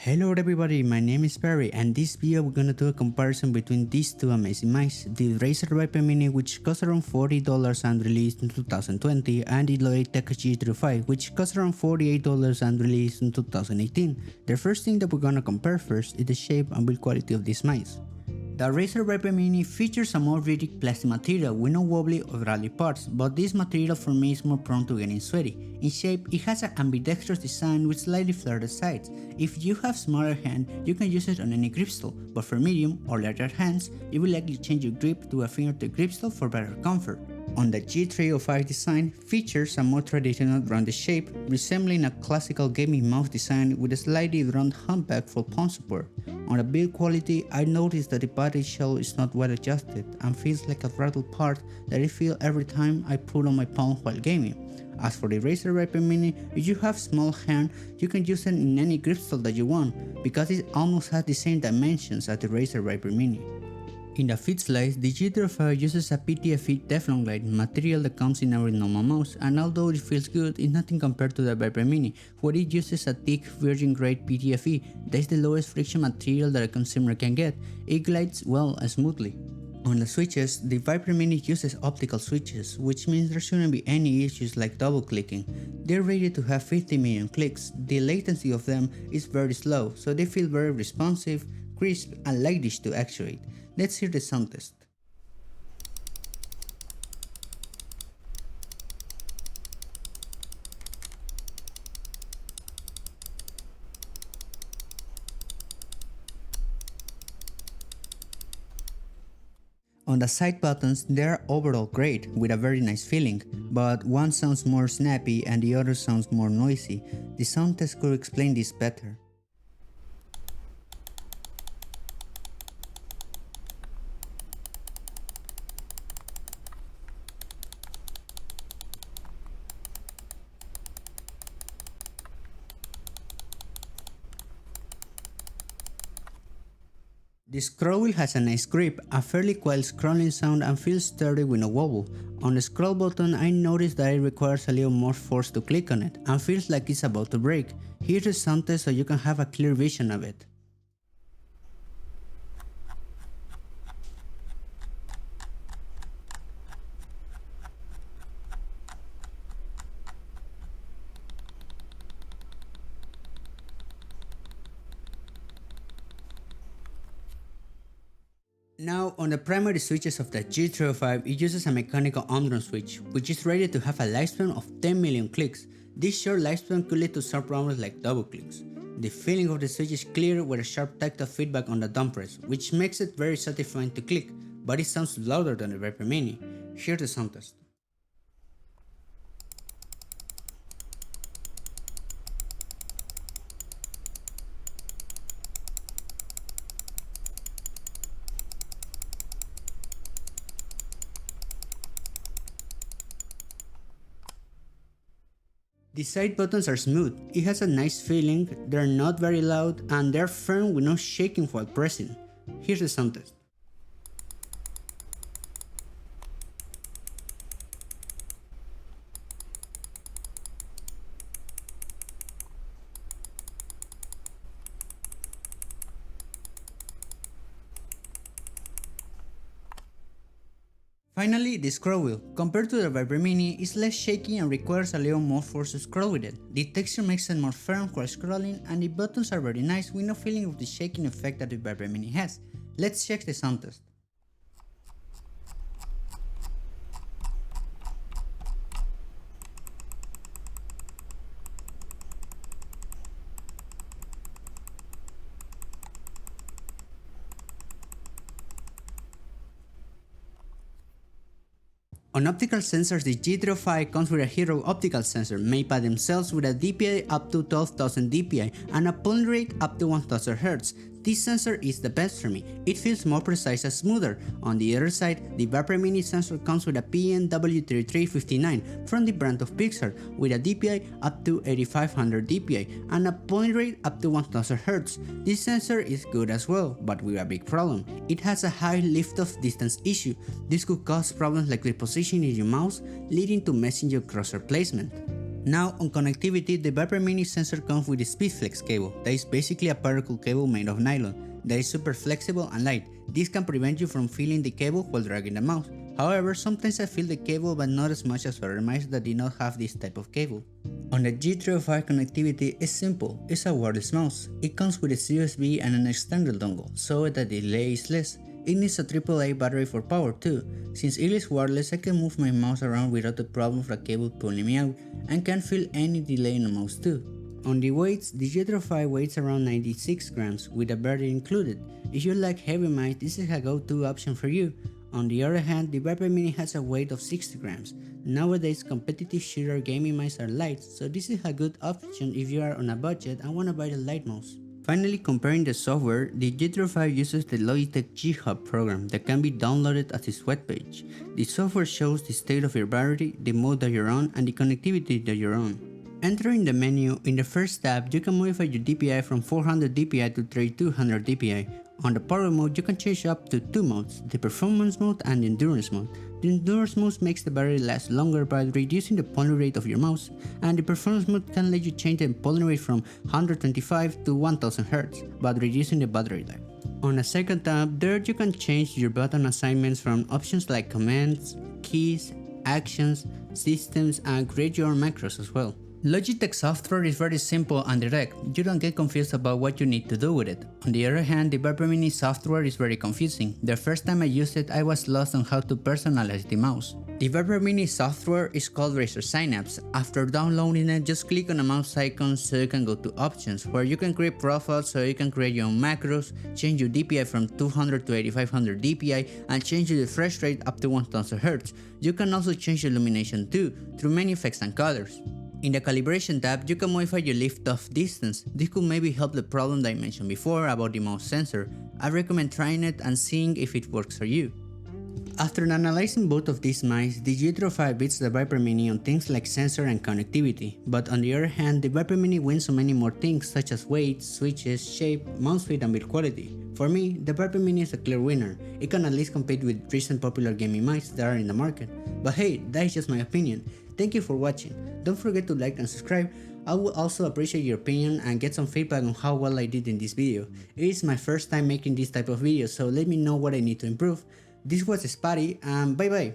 Hello everybody, my name is Barry, and this video we're gonna do a comparison between these two amazing mice, the Razer Viper Mini, which cost around $40 and released in 2020, and the Logitech G305, which cost around $48 and released in 2018. The first thing that we're gonna compare first is the shape and build quality of these mice. The Razer Viper Mini features a more rigid plastic material with no wobbly or rally parts, but this material for me is more prone to getting sweaty. In shape, it has an ambidextrous design with slightly flared sides. If you have smaller hand, you can use it on any grip style, but for medium or larger hands, you will likely change your grip to a fingertip grip style for better comfort. On the G305 design, features a more traditional rounded shape, resembling a classical gaming mouse design with a slightly round handbag for palm support. On the build quality, I noticed that the body shell is not well adjusted and feels like a rattled part that I feel every time I put on my palm while gaming. As for the Razer Viper Mini, if you have small hand, you can use it in any grip style that you want, because it almost has the same dimensions as the Razer Viper Mini. In the feed slice, the G305 uses a PTFE Teflon glide material that comes in our normal mouse, and although it feels good, it's nothing compared to the Viper Mini, where it uses a thick virgin grade PTFE that is the lowest friction material that a consumer can get. It glides well and smoothly. On the switches, the Viper Mini uses optical switches, which means there shouldn't be any issues like double clicking. They're rated to have 50 million clicks. The latency of them is very slow, so they feel very responsive, crisp, and lightish to actuate. Let's hear the sound test. On the side buttons, they are overall great, with a very nice feeling, but one sounds more snappy and the other sounds more noisy. The sound test could explain this better. The scroll wheel has a nice grip, a fairly quiet scrolling sound, and feels sturdy with no wobble. On the scroll button, I noticed that it requires a little more force to click on it, and feels like it's about to break. Here's the sound test so you can have a clear vision of it. Now, on the primary switches of the G305, it uses a mechanical on-drum switch, which is rated to have a lifespan of 10 million clicks. This short lifespan could lead to some problems like double clicks. The feeling of the switch is clear with a sharp tactile feedback on the thumb press, which makes it very satisfying to click, but it sounds louder than the Viper Mini. Here's the sound test. The side buttons are smooth, it has a nice feeling, they're not very loud, and they're firm with no shaking while pressing. Here's the sound test. Finally, the scroll wheel. Compared to the Viper Mini, is less shaky and requires a little more force to scroll with it. The texture makes it more firm while scrolling, and the buttons are very nice with no feeling of the shaking effect that the Viper Mini has. Let's check the sound test. On optical sensors, the G305 comes with a Hero optical sensor made by themselves with a DPI up to 12,000 DPI and a polling rate up to 1000 Hz. This sensor is the best for me, it feels more precise and smoother. On the other side, the Viper Mini sensor comes with a PNW3359 from the brand of Pixar, with a DPI up to 8500 DPI and a polling rate up to 1000 Hz. This sensor is good as well, but with a big problem. It has a high lift-off distance issue. This could cause problems like repositioning your mouse, leading to messing your cursor placement. Now on connectivity, the Viper Mini sensor comes with a SpeedFlex cable, that is basically a particle cable made of nylon, that is super flexible and light. This can prevent you from feeling the cable while dragging the mouse. However, sometimes I feel the cable but not as much as other mice that did not have this type of cable. On the G305 connectivity is simple, it's a wireless mouse. It comes with a USB and an external dongle, so the delay is less. It needs a AAA battery for power too. Since it is wireless, I can move my mouse around without the problem of a cable pulling me out, and can feel any delay in the mouse too. On the weights, the G305 weighs around 96 grams with a battery included. If you like heavy mice, this is a go-to option for you. On the other hand, the Viper Mini has a weight of 60 grams. Nowadays, competitive shooter gaming mice are light, so this is a good option if you are on a budget and want to buy the light mouse. Finally, comparing the software, the G305 uses the Logitech G-Hub program that can be downloaded as its webpage. The software shows the state of your battery, the mode that you're on, and the connectivity that you're on. Entering the menu, in the first tab, you can modify your DPI from 400 DPI to 3200 DPI. On the power mode, you can change up to 2 modes, the performance mode and the endurance mode. The endurance mode makes the battery last longer by reducing the polling rate of your mouse, and the performance mode can let you change the polling rate from 125 to 1000 Hz, but reducing the battery life. On the second tab, there you can change your button assignments from options like commands, keys, actions, systems, and create your own macros as well. Logitech software is very simple and direct, you don't get confused about what you need to do with it. On the other hand, the Viper Mini software is very confusing. The first time I used it, I was lost on how to personalize the mouse. The Viper Mini software is called Razer Synapse. After downloading it, just click on the mouse icon so you can go to options, where you can create profiles so you can create your own macros, change your DPI from 200 to 8500 DPI, and change your refresh rate up to 1000 Hz. You can also change the illumination too, through many effects and colors. In the calibration tab, you can modify your lift-off distance. This could maybe help the problem that I mentioned before about the mouse sensor. I recommend trying it and seeing if it works for you. After analyzing both of these mice, the G305 beats the Viper Mini on things like sensor and connectivity, but on the other hand, the Viper Mini wins on many more things such as weight, switches, shape, mouse fit, and build quality. For me, the Viper Mini is a clear winner. It can at least compete with recent popular gaming mice that are in the market. But hey, that is just my opinion. Thank you for watching. Don't forget to like and subscribe. I would also appreciate your opinion and get some feedback on how well I did in this video. It is my first time making this type of videos, so let me know what I need to improve. This was Spotty, and bye bye.